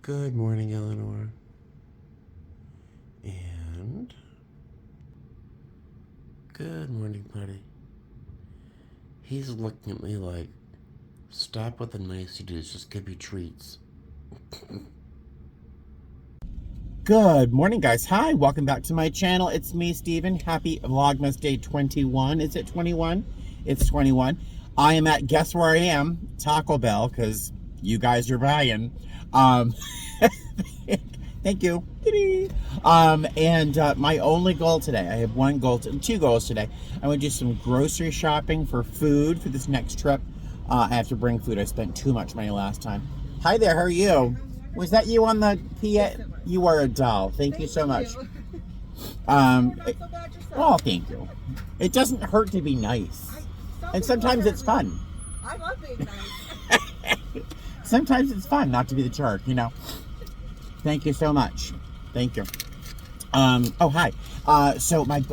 Good morning, Eleanor. And good morning, buddy. He's looking at me like, stop with the niceties, just give me treats. Good morning, guys. Hi, welcome back to my channel. It's me, Steven. Happy Vlogmas Day 21. Is it 21? It's 21. I am at, guess where I am? Taco Bell, because you guys are buying. Thank you. My only goal today, I have two goals today. I want to do some grocery shopping for food for this next trip. I have to bring food. I spent too much money last time. Hi there, how are you? Was that you on the PA? You are a doll. Thank you so much. Oh, thank you. It doesn't hurt to be nice. And sometimes it's fun. I love being nice. Sometimes it's fun not to be the jerk, you know. Thank you so much. Thank you. Oh, hi. I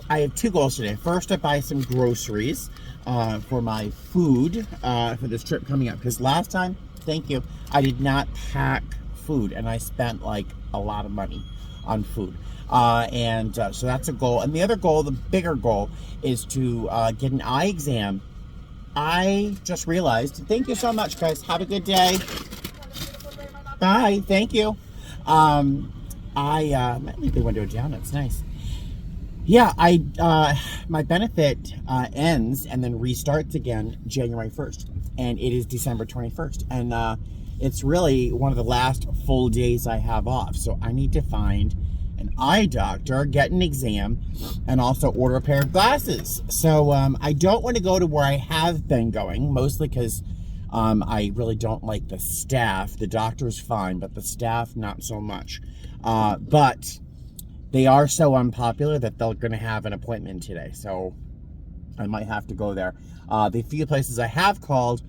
have two goals today. First, I buy some groceries for my food for this trip coming up. Because last time, thank you, I did not pack food. And I spent like a lot of money on food. So that's a goal. And the other goal, the bigger goal, is to get an eye exam. I just realized, thank you so much, guys. Have a good day. Bye. Thank you. I might leave the window down. That's nice. Yeah, my benefit ends and then restarts again January 1st. And it is December 21st. And it's really one of the last full days I have off. So I need to find an eye doctor, get an exam, and also order a pair of glasses. So I don't want to go to where I have been going, mostly because I really don't like the staff. The doctor's fine, but the staff, not so much. But they are so unpopular that they're going to have an appointment today. So I might have to go there. The few places I have called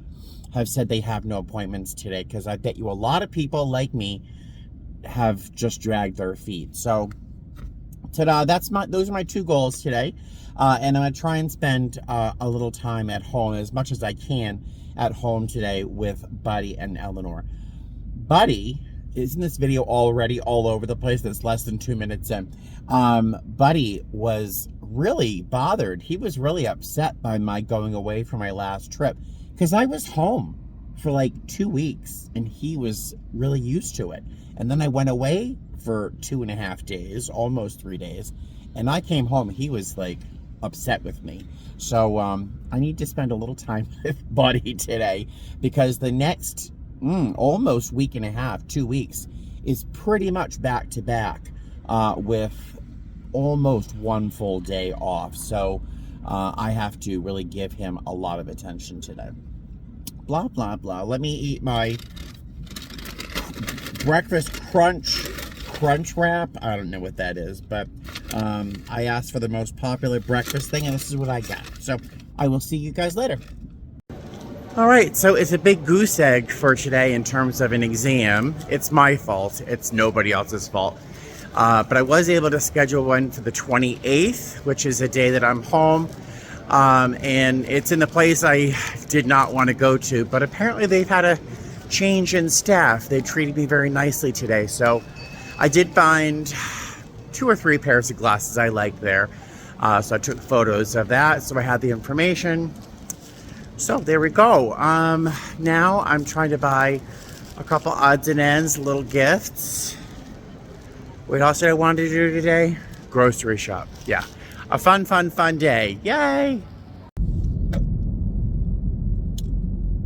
have said they have no appointments today, because I bet you a lot of people like me have just dragged their feet. So ta-da, those are my two goals today. And I'm going to try and spend a little time at home, as much as I can at home today, with Buddy and Eleanor. Buddy is in this video already all over the place. That's less than 2 minutes in. Buddy was really bothered. He was really upset by my going away for my last trip, because I was home for like 2 weeks and he was really used to it. And then I went away for 2.5 days, almost 3 days, and I came home. He was like upset with me. So I need to spend a little time with Buddy today, because the next almost week and a half, 2 weeks, is pretty much back to back with almost one full day off. So I have to really give him a lot of attention today. Blah, blah, blah. Let me eat my breakfast crunch wrap. I don't know what that is, but I asked for the most popular breakfast thing, and this is what I got. So I will see you guys later. All right, so it's a big goose egg for today in terms of an exam. It's my fault. It's nobody else's fault. But I was able to schedule one for the 28th, which is a day that I'm home. And it's in the place I did not want to go to, but apparently they've had a change in staff. They treated me very nicely today. So I did find 2 or 3 pairs of glasses I liked there. So I took photos of that. So I had the information. So there we go. Now I'm trying to buy a couple odds and ends, little gifts. What else did I want to do today? Grocery shop. Yeah. A fun day. Yay!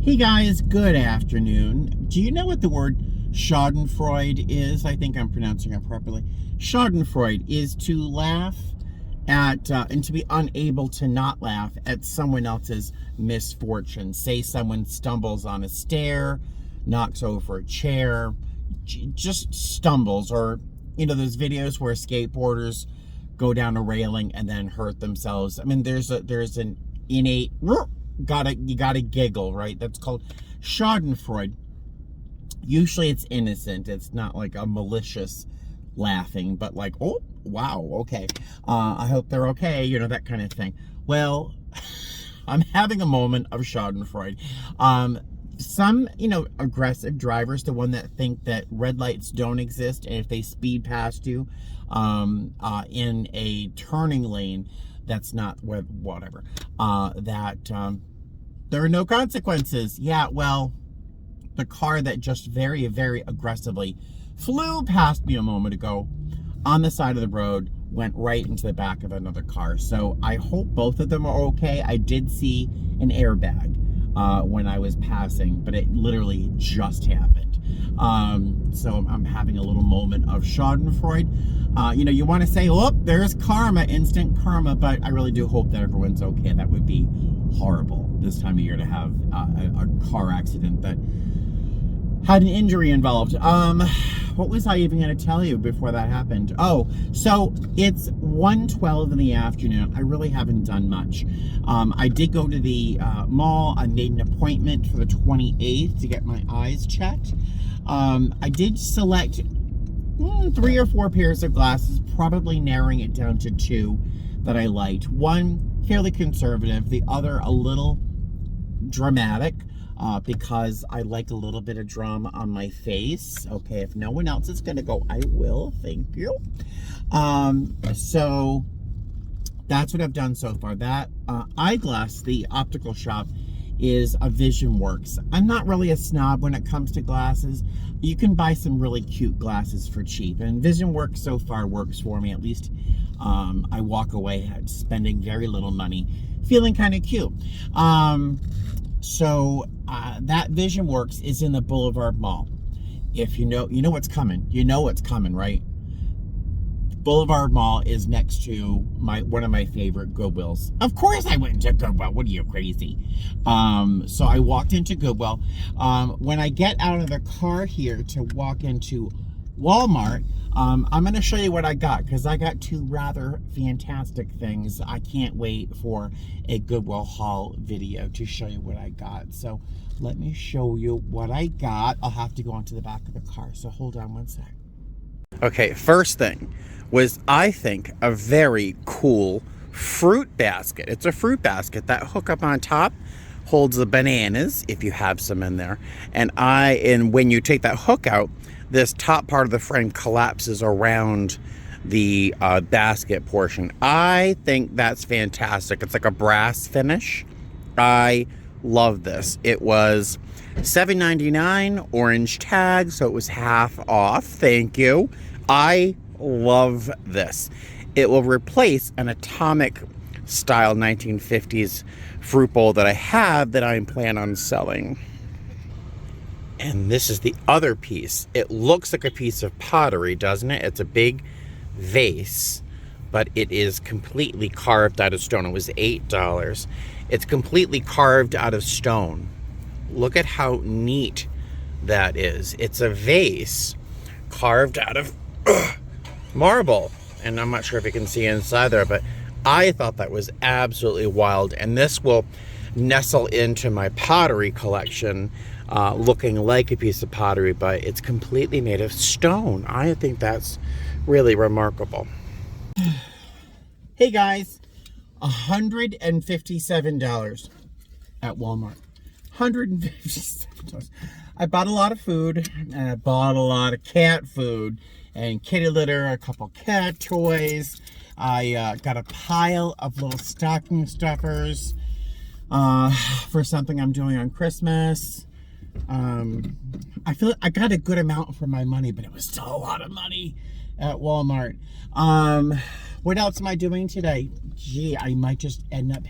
Hey guys, good afternoon. Do you know what the word schadenfreude is? I think I'm pronouncing it properly. Schadenfreude is to laugh at, and to be unable to not laugh at someone else's misfortune. Say someone stumbles on a stair, knocks over a chair, just stumbles, or, you know, those videos where skateboarders go down a railing and then hurt themselves. I mean, there's an innate, you gotta giggle, right? That's called schadenfreude. Usually it's innocent. It's not like a malicious laughing, but like, oh, wow, okay. I hope they're okay, you know, that kind of thing. Well, I'm having a moment of schadenfreude. some, aggressive drivers, the one that think that red lights don't exist, and if they speed past you in a turning lane, that's not whatever. There are no consequences. Yeah, well, the car that just very, very aggressively flew past me a moment ago on the side of the road went right into the back of another car. So I hope both of them are okay. I did see an airbag when I was passing, but it literally just happened. So I'm having a little moment of schadenfreude. You want to say, oh, there's karma, instant karma, but I really do hope that everyone's okay. That would be horrible this time of year to have a car accident that had an injury involved. What was I even going to tell you before that happened? Oh, so it's 1:12 in the afternoon. I really haven't done much. I did go to the mall. I made an appointment for the 28th to get my eyes checked. I did select 3 or 4 pairs of glasses, probably narrowing it down to 2 that I liked. One fairly conservative, the other a little dramatic. Because I like a little bit of drama on my face. Okay, if no one else is gonna go, I will. Thank you. So that's what I've done so far. That eyeglass, the optical shop, is a Vision Works. I'm not really a snob when it comes to glasses. You can buy some really cute glasses for cheap, and Vision Works so far works for me. At least I walk away spending very little money, feeling kind of cute. So that Vision Works is in the Boulevard Mall. If you know what's coming. You know what's coming, right? Boulevard Mall is next to one of my favorite Goodwills. Of course I went into Goodwill. What are you, crazy? So I walked into Goodwill. When I get out of the car here to walk into Walmart, I'm going to show you what I got, because I got 2 rather fantastic things. I can't wait for a Goodwill haul video to show you what I got. So let me show you what I got. I'll have to go onto the back of the car, so hold on one sec. Okay, first thing was, I think, a very cool fruit basket. It's a fruit basket. That hook up on top holds the bananas, if you have some in there. And when you take that hook out, this top part of the frame collapses around the basket portion. I think that's fantastic. It's like a brass finish. I love this. It was $7.99, orange tag, so it was half off. Thank you. I love this. It will replace an atomic style 1950s fruit bowl that I have that I plan on selling. And this is the other piece. It looks like a piece of pottery, doesn't it? It's a big vase, but it is completely carved out of stone. It was $8. It's completely carved out of stone. Look at how neat that is. It's a vase carved out of marble. And I'm not sure if you can see inside there, but I thought that was absolutely wild. And this will nestle into my pottery collection, looking like a piece of pottery, but it's completely made of stone. I think that's really remarkable. Hey guys, $157 at Walmart. $157. I bought a lot of food, and I bought a lot of cat food and kitty litter, a couple cat toys. I got a pile of little stocking stuffers for something I'm doing on Christmas. I feel like I got a good amount for my money, but it was still a lot of money at Walmart. What else am I doing today? Gee, I might just end up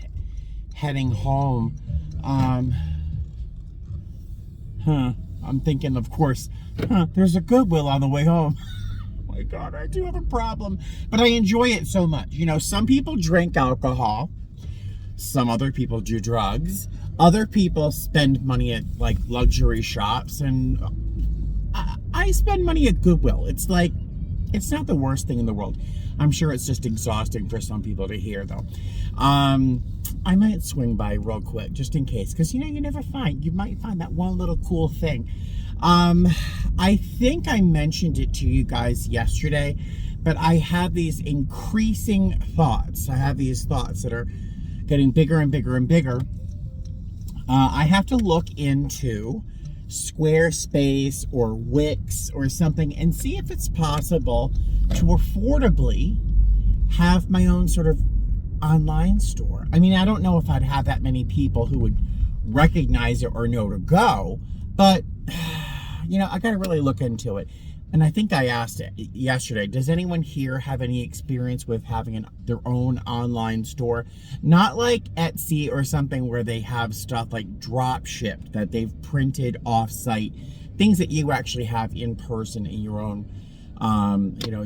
heading home. I'm thinking, of course, there's a Goodwill on the way home. Oh my God, I do have a problem. But I enjoy it so much. You know, some people drink alcohol. Some other people do drugs. Other people spend money at, like, luxury shops. And I spend money at Goodwill. It's like, it's not the worst thing in the world. I'm sure it's just exhausting for some people to hear, though. I might swing by real quick, just in case. Because, you know, you might find that one little cool thing. I think I mentioned it to you guys yesterday, but I have these increasing thoughts. I have these thoughts that are getting bigger and bigger and bigger I have to look into Squarespace or Wix or something and see if it's possible to affordably have my own sort of online store. I mean, I don't know if I'd have that many people who would recognize it or know to go, but I got to really look into it. And I think I asked it yesterday, does anyone here have any experience with having their own online store? Not like Etsy or something where they have stuff like drop shipped that they've printed off site, things that you actually have in person in your own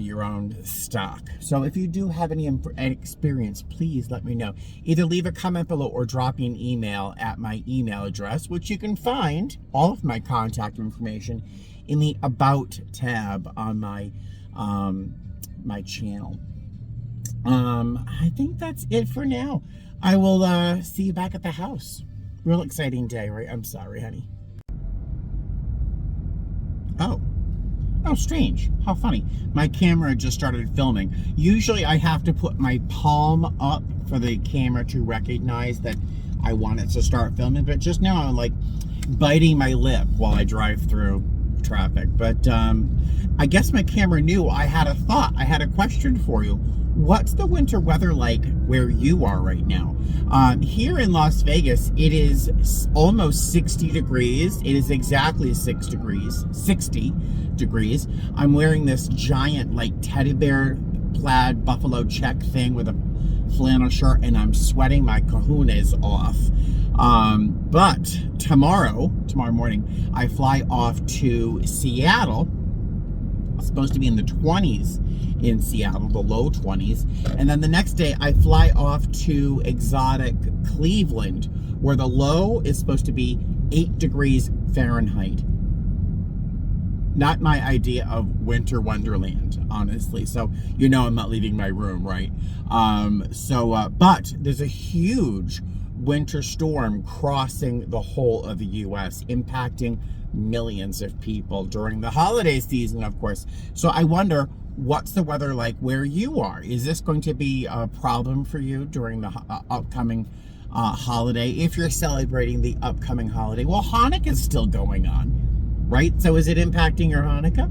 your own stock. So if you do have any experience, please let me know. Either leave a comment below or drop me an email at my email address, which you can find all of my contact information in the About tab on my my channel. I think that's it for now. I will see you back at the house. Real exciting day, right? I'm sorry, honey. Oh, strange. How funny. My camera just started filming. Usually I have to put my palm up for the camera to recognize that I want it to start filming, but just now I'm like biting my lip while I drive through traffic. But I guess my camera knew I had a thought. I had a question for you. What's the winter weather like where you are right now? Here in Las Vegas, it is almost 60 degrees. It is exactly 60 degrees. I'm wearing this giant like teddy bear plaid buffalo check thing with a flannel shirt, and I'm sweating my kahunas off. But tomorrow morning, I fly off to Seattle. It's supposed to be in the 20s in Seattle, the low 20s. And then the next day, I fly off to exotic Cleveland, where the low is supposed to be 8 degrees Fahrenheit. Not my idea of winter wonderland, honestly. So, I'm not leaving my room, right? But there's a huge winter storm crossing the whole of the U.S., impacting millions of people during the holiday season, of course. So I wonder, what's the weather like where you are? Is this going to be a problem for you during the upcoming holiday, if you're celebrating the upcoming holiday? Well, Hanukkah's still going on, right? So is it impacting your Hanukkah?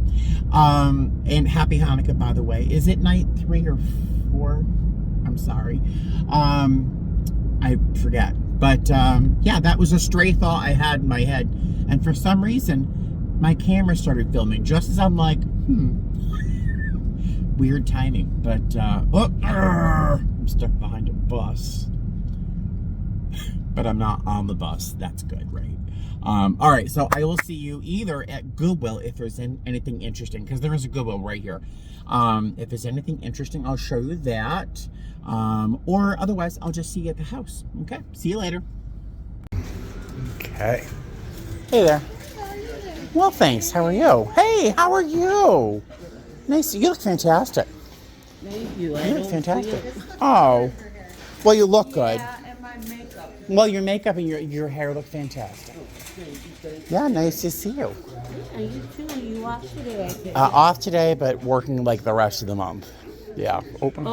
And happy Hanukkah, by the way. Is it night 3 or 4? I'm sorry. I forget. But yeah, that was a stray thought I had in my head. And for some reason, my camera started filming just as I'm like, weird timing. But, I'm stuck behind a bus. But I'm not on the bus. That's good, right? All right, so I will see you either at Goodwill if there's anything interesting, because there is a Goodwill right here. If there's anything interesting, I'll show you that. Or otherwise, I'll just see you at the house. Okay, see you later. Okay. Hey there. How are you? Well, thanks. How are you? Hey, how are you? Nice. You look fantastic. Thank you. You look fantastic. Oh, well, you look good. Yeah, and my makeup. Well, your makeup and your hair look fantastic. Yeah, nice to see you. Yeah, you too. You off today, I think. Off today, but working like the rest of the month. Yeah. Open.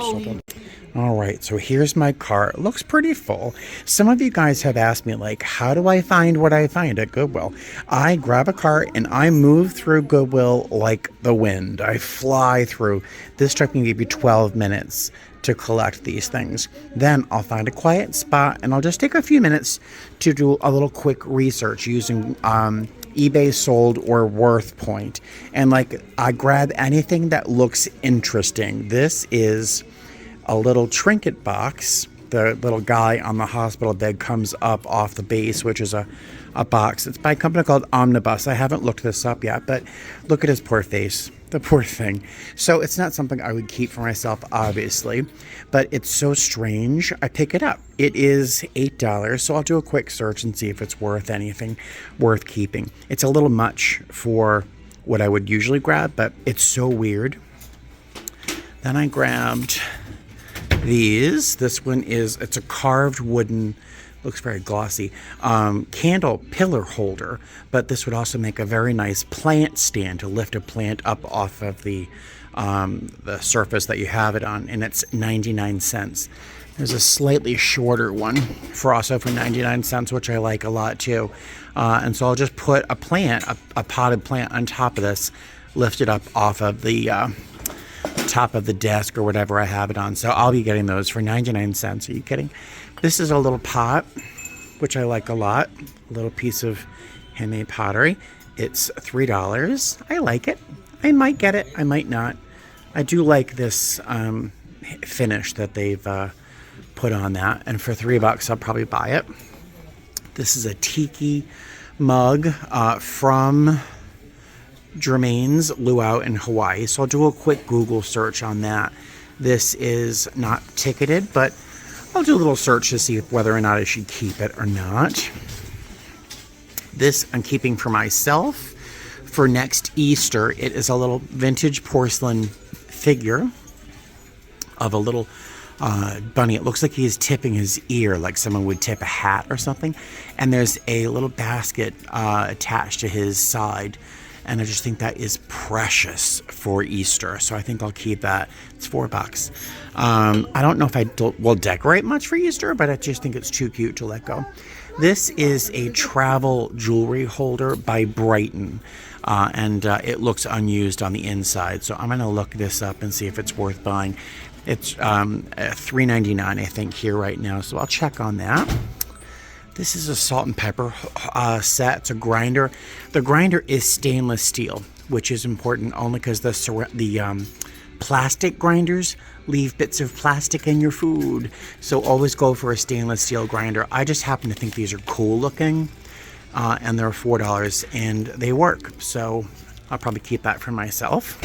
All right, so here's my car. It looks pretty full. Some of you guys have asked me, like, how do I find what I find at Goodwill? I grab a cart and I move through Goodwill like the wind. I fly through. This took me maybe 12 minutes to collect these things. Then I'll find a quiet spot and I'll just take a few minutes to do a little quick research using eBay sold or worth point. And like, I grab anything that looks interesting. This is a little trinket box. The little guy on the hospital bed comes up off the base, which is a box. It's by a company called Omnibus. I haven't looked this up yet, but look at his poor face. The poor thing. So it's not something I would keep for myself, obviously, but it's so strange. I pick it up. It is $8, so I'll do a quick search and see if it's worth anything worth keeping. It's a little much for what I would usually grab, but it's so weird. Then I grabbed these. This one it's a carved wooden, looks very glossy, candle pillar holder, but this would also make a very nice plant stand to lift a plant up off of the surface that you have it on, and it's 99 cents. There's a slightly shorter one for also for 99 cents, which I like a lot too. And so I'll just put a plant, a potted plant on top of this, lift it up off of the top of the desk or whatever I have it on. So I'll be getting those for 99 cents. Are you kidding? This is a little pot, which I like a lot. A little piece of handmade pottery. It's $3. I like it. I might get it. I might not. I do like this finish that they've put on that, and for $3 I'll probably buy it. This is a tiki mug from Germain's Luau in Hawaii, so I'll do a quick Google search on that. This is not ticketed, but I'll do a little search to see whether or not I should keep it or not. This I'm keeping for myself for next Easter. It is a little vintage porcelain figure of a little bunny. It looks like he's tipping his ear, like someone would tip a hat or something. And there's a little basket attached to his side. And I just think that is precious for Easter. So I think I'll keep that. It's $4. I don't know if I will decorate much for Easter, but I just think it's too cute to let go. This is a travel jewelry holder by Brighton. And it looks unused on the inside. So I'm going to look this up and see if it's worth buying. It's $3.99, I think, here right now. So I'll check on that. This is a salt and pepper set. It's a grinder. The grinder is stainless steel, which is important only because the plastic grinders leave bits of plastic in your food. So always go for a stainless steel grinder. I just happen to think these are cool looking. And they're $4 and they work. So I'll probably keep that for myself.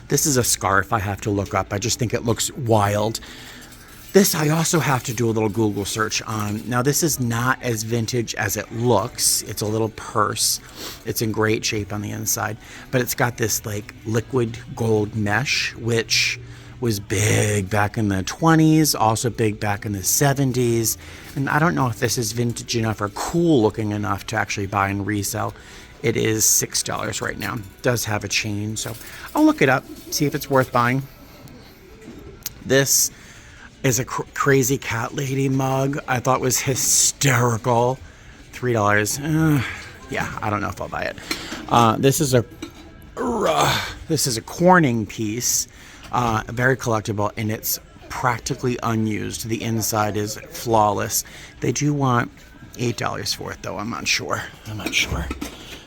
This is a scarf I have to look up. I just think it looks wild. This I also have to do a little Google search on. Now this is not as vintage as it looks. It's a little purse. It's in great shape on the inside. But it's got this like liquid gold mesh, which was big back in the 20s, also big back in the 70s. And I don't know if this is vintage enough or cool looking enough to actually buy and resell. It is $6 right now. It does have a chain, so I'll look it up, see if it's worth buying. This is a crazy cat lady mug. I thought was hysterical. $3. Yeah, I don't know if I'll buy it. This is a Corning piece, very collectible, and it's practically unused. The inside is flawless. They do want $8 for it, though. I'm not sure.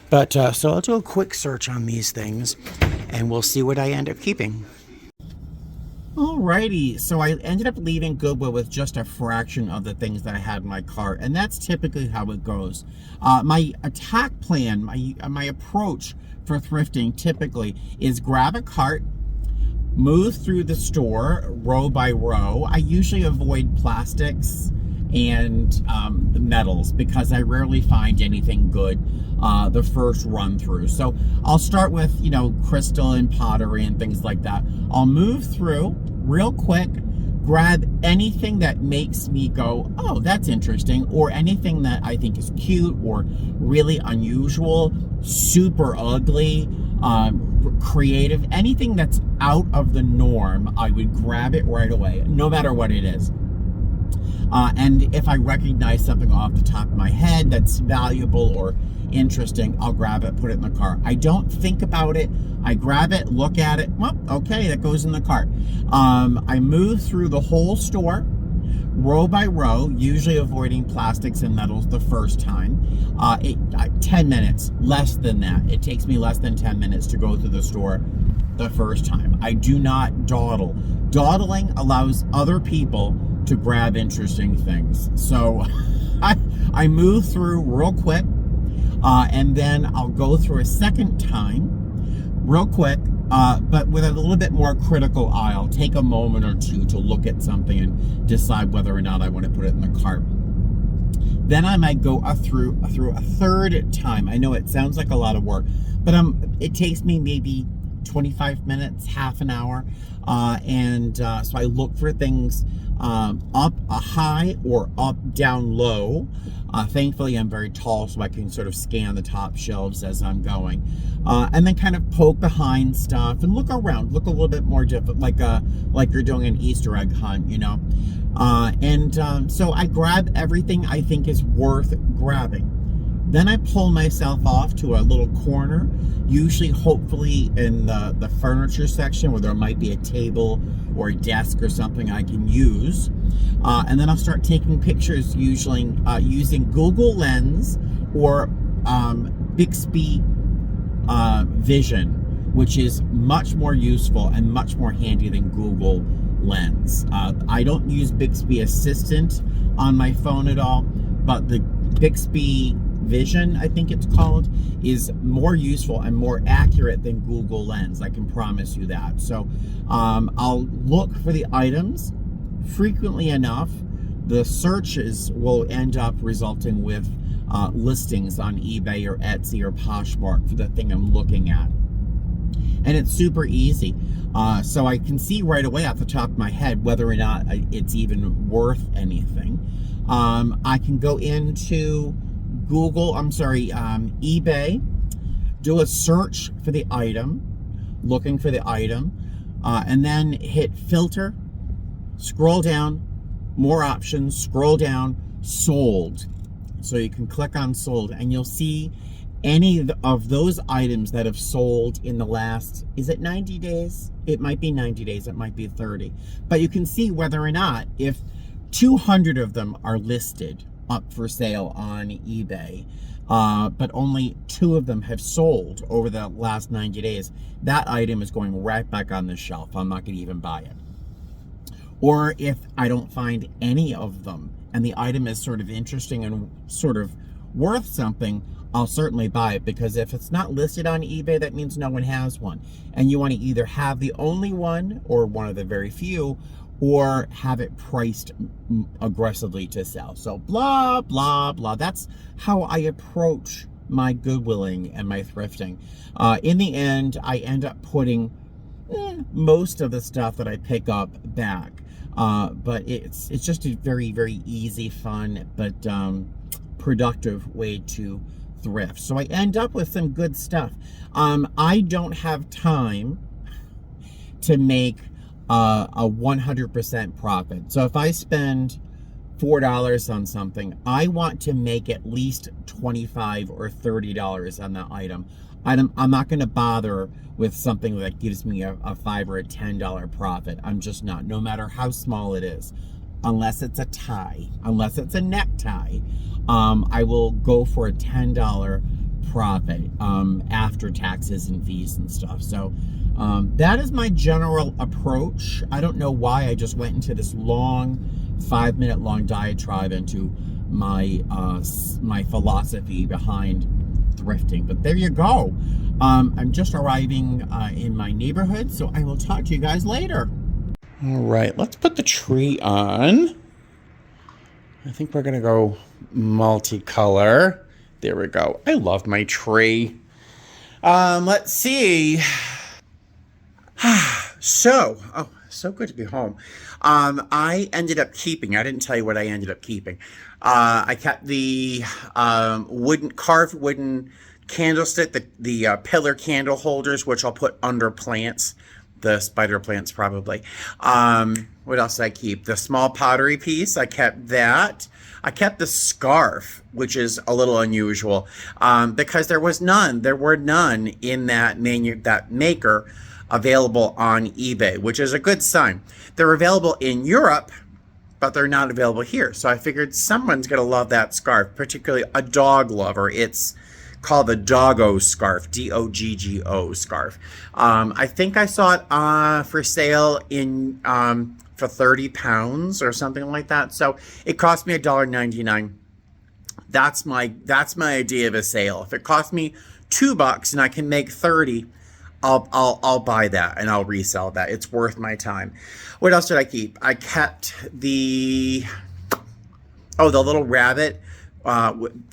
But so I'll do a quick search on these things, and we'll see what I end up keeping. Alrighty, so I ended up leaving Goodwill with just a fraction of the things that I had in my cart, and that's typically how it goes. My attack plan, my approach for thrifting typically is grab a cart, move through the store row by row. I usually avoid plastics and the metals because I rarely find anything good the first run through. So I'll start with, crystal and pottery and things like that. I'll move through real quick, grab anything that makes me go, oh, that's interesting, or anything that I think is cute or really unusual, super ugly, creative, anything that's out of the norm, I would grab it right away, no matter what it is. And if I recognize something off the top of my head that's valuable or interesting, I'll grab it, put it in the cart. I don't think about it. I grab it, look at it. Well, okay, that goes in the cart. I move through the whole store, row by row, usually avoiding plastics and metals the first time. 10 minutes, less than that. It takes me less than 10 minutes to go through the store the first time. I do not dawdle. Dawdling allows other people to grab interesting things. So I move through real quick, and then I'll go through a second time real quick, but with a little bit more critical eye. I'll take a moment or two to look at something and decide whether or not I want to put it in the cart. Then I might go through a third time. I know it sounds like a lot of work, but it takes me maybe 25 minutes, half an hour. So I look for things up a high or up down low. Thankfully, I'm very tall, so I can sort of scan the top shelves as I'm going. And then kind of poke behind stuff and look around, look a little bit more different, like you're doing an Easter egg hunt, you know. So I grab everything I think is worth grabbing. Then I pull myself off to a little corner, usually hopefully in the furniture section where there might be a table or a desk or something I can use. And then I'll start taking pictures usually using Google Lens or Bixby Vision, which is much more useful and much more handy than Google Lens. I don't use Bixby Assistant on my phone at all, but the Bixby Vision, I think it's called, is more useful and more accurate than Google Lens. I can promise you that. So I'll look for the items. Frequently enough, the searches will end up resulting with listings on eBay or Etsy or Poshmark for the thing I'm looking at. And it's super easy. So I can see right away off the top of my head whether or not it's even worth anything. I can go into eBay, do a search for the item, looking for the item, and then hit filter, scroll down, more options, scroll down, sold. So you can click on sold and you'll see any of those items that have sold in the last, is it 90 days? It might be 90 days, it might be 30. But you can see whether or not, if 200 of them are listed up for sale on eBay, but only 2 of them have sold over the last 90 days, that item is going right back on the shelf. I'm not going to even buy it. Or if I don't find any of them and the item is sort of interesting and sort of worth something, I'll certainly buy it, because if it's not listed on eBay, that means no one has one. And you want to either have the only one or one of the very few, or have it priced aggressively to sell. So blah, blah, blah. That's how I approach my Goodwilling and my thrifting. In the end, I end up putting most of the stuff that I pick up back. But it's just a very, very easy, fun, but productive way to thrift. So I end up with some good stuff. I don't have time to make a 100% profit. So if I spend $4 on something, I want to make at least $25 or $30 on that item. I'm not going to bother with something that gives me a $5 or a $10 profit. I'm just not, no matter how small it is. Unless it's a tie, unless it's a necktie, I will go for a $10 profit after taxes and fees and stuff. So that is my general approach. I don't know why I just went into this long 5-minute long diatribe into my my philosophy behind thrifting, but there you go. I'm just arriving in my neighborhood, so I will talk to you guys later. All right, let's put the tree on. I think we're going to go multicolor. There we go. I love my tree. Let's see. So good to be home. I ended up keeping, I didn't tell you what I ended up keeping. I kept the carved wooden candlestick, the pillar candle holders, which I'll put under plants. The spider plants, probably. What else did I keep? The small pottery piece, I kept that. I kept the scarf, which is a little unusual, because there were none in that maker available on eBay, which is a good sign. They're available in Europe, but they're not available here. So I figured someone's gonna love that scarf, particularly a dog lover. It's called the Doggo scarf, D-O-G-G-O scarf. I think I saw it for sale in for 30 pounds or something like that. So it cost me $1.99. That's my idea of a sale. If it cost me $2 and I can make 30, I'll buy that and I'll resell that. It's worth my time. What else did I keep? I kept the little rabbit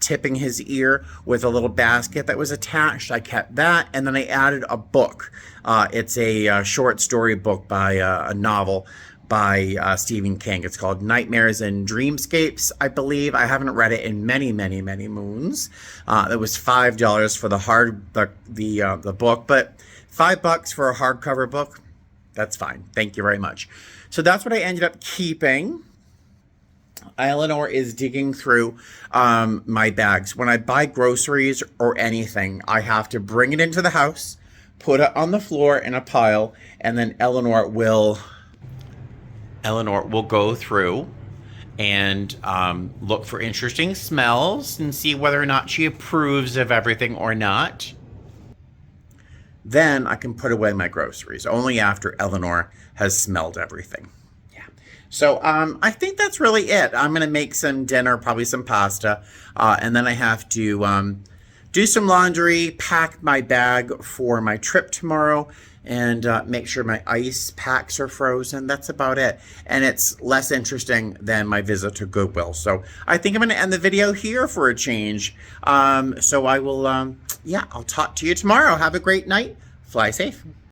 tipping his ear with a little basket that was attached. I kept that, and then I added a book. It's a short story book by a novel by Stephen King. It's called Nightmares and Dreamscapes, I believe. I haven't read it in many, many, many moons. It was $5 for the book, but $5 for a hardcover book, that's fine. Thank you very much. So that's what I ended up keeping. Eleanor is digging through my bags. When I buy groceries or anything, I have to bring it into the house, put it on the floor in a pile, and then Eleanor will go through and look for interesting smells and see whether or not she approves of everything or not. Then I can put away my groceries, only after Eleanor has smelled everything. Yeah. So I think that's really it. I'm going to make some dinner, probably some pasta, and then I have to do some laundry, pack my bag for my trip tomorrow, and make sure my ice packs are frozen. That's about it. And it's less interesting than my visit to Goodwill. So I think I'm going to end the video here for a change. So I will, I'll talk to you tomorrow. Have a great night. Fly safe.